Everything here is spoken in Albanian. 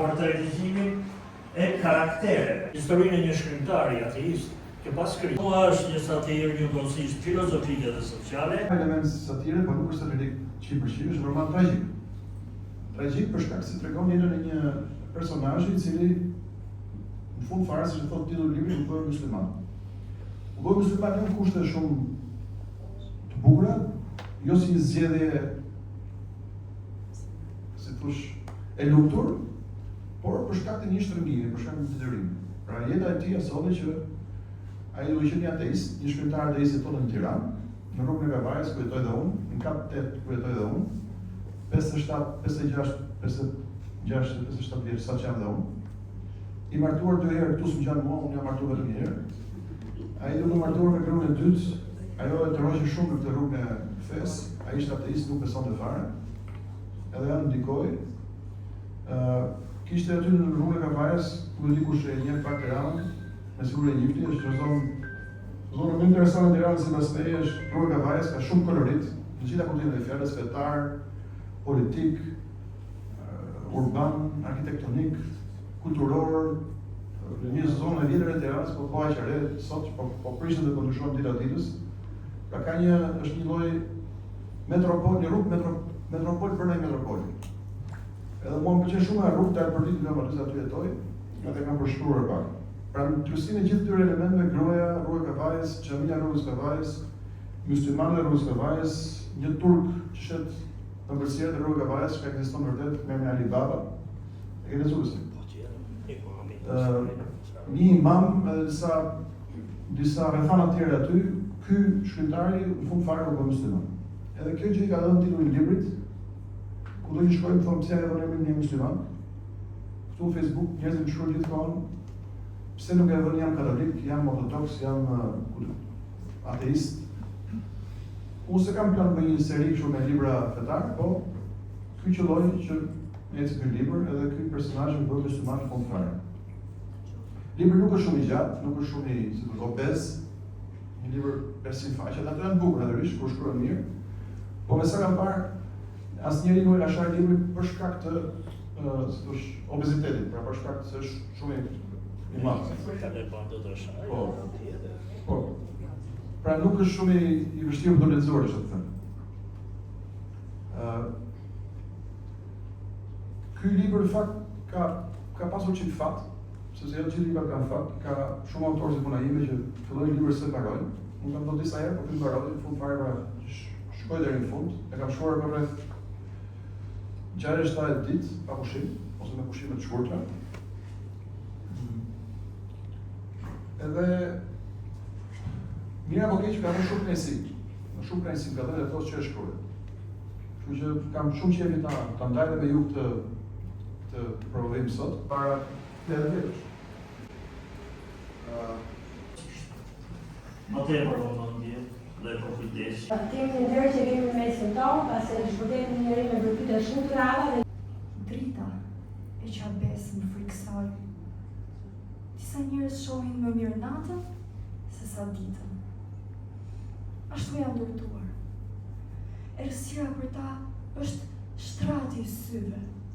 Për të realizimin e karaktereve. Historinë e një shkrimtari ateist, që pas shkrimit. Mua është një satirë njëkohësisht filozofike dhe sociale. Element satire, por nuk është satirik 100%, është roman tragjik. Tragjik për shkak se tregon jetën e një personazhi i cili në fund fare, siç e thotë titulli i librit, u bë musliman. U bë musliman në kushte shumë të bukura, jo si një zgjedhje, si thosh, e lumtur, por për shkak të një shtrëngimi, për shkak të detyrimi. Pra jeta e tij asoj që ai do të qenë ateist, një shkrimtar ateist i tonë në Tiranë, në rrugën e Kavajës ku jetoj dhe unë, në kap 8 ku jetoj dhe unë, 57, 56, 57 vjeç sa që jam dhe unë. I martuar 2 herë këtu s'm gjanë mua, unë jam martuar vetëm 1 herë. Ai do të martuar me gruan e dytë, ajo e tërhoqi shumë në këtë rrugën e fesë, ai ishte ateist, nuk besonte fare. Edhe ja ndikoi. Kishte aty në rrugën e Kavajës, ku dikush e njeh pak Tiranën, me siguri e njifti, është zonë më interesante në Tiranë si pas meje, është rrugë e Kavajës, ka shumë kolorit, në gjitha kuptimet e fjalës, fetar, politik, urban, arkitektonik, kulturor, një zonë e vjetër e Tiranës, po koha që re sot, po prishën dhe po ndryshojnë dita ditës. Pra ka është një lloj metropol, një rrugë metropol për një metropol. Edhe mua më pëlqen shumë rrugë të aeroportit nga Matuza aty jetoj, edhe kam përshkruar pak. Pra në kryesinë e gjithë këtyre elementeve, groja, rruga e Kavajës, xhamia e rrugës Kavajës, muslimanët e rrugës Kavajës, një turk që shet ëmbëlsirë të rrugës Kavajës, që ekziston vërtet me Ali Baba. E ke lexuar? Një imam edhe disa rrethana të tjera aty, ky shkrimtari në fund fare u bë musliman. Edhe kjo gjë i ka dhënë titullin e librit, ku do të shkojmë thonë pse e vënë emrin një musliman. Këtu në Facebook njerëzit më shkruajnë gjithmonë pse nuk e vënë jam katolik, jam ortodoks, jam ateist. Unë se kam plan për një seri kështu me libra fetar, po ky qelloi që ecë ky libër edhe ky personazh u bë musliman në fund fare. Libri nuk është shumë i gjatë, nuk është shumë i obez, një libër 500 faqe, ato janë bukur natyrisht, kur shkruan mirë. Po me sa kam parë, asnjëri nuk e ka shar librin për shkak të obezitetit, pra për shkak se është shumë i madh. Po. Pra nuk është shumë i vështirë për të lexuar, është të them. Ky libër në fakt ka pasur çik fat, sepse jo gjithë librat kanë fat, ka shumë autorë si puna ime që fillojnë libër se mbarojnë. Unë kam thënë disa herë, po ky mbaroi në fund fare pra shkoi deri në fund, e kam shkruar për rreth 60-70 ditë pa pushim, ose me pushime të shkurtra. Edhe mira po keq ka dhënë shumë kënaqësi ka dhënë ato që e shkruaj. Kështu që kam shumë qejf ta ndaj me ju të provojmë sot para edhe vjetësh. Më të e përmëndje dhe për kujtesi. Kemi një ndërë që kemi në mesin tonë, pas e shpërdet një njëri me përpyte shumë të rada dhe... Drita e qabes më friksoj. Disa njërës shohin më mirë natën se sa ditën. Ashtu jam ndërtuar. Errësira për ta është shtrati i syve.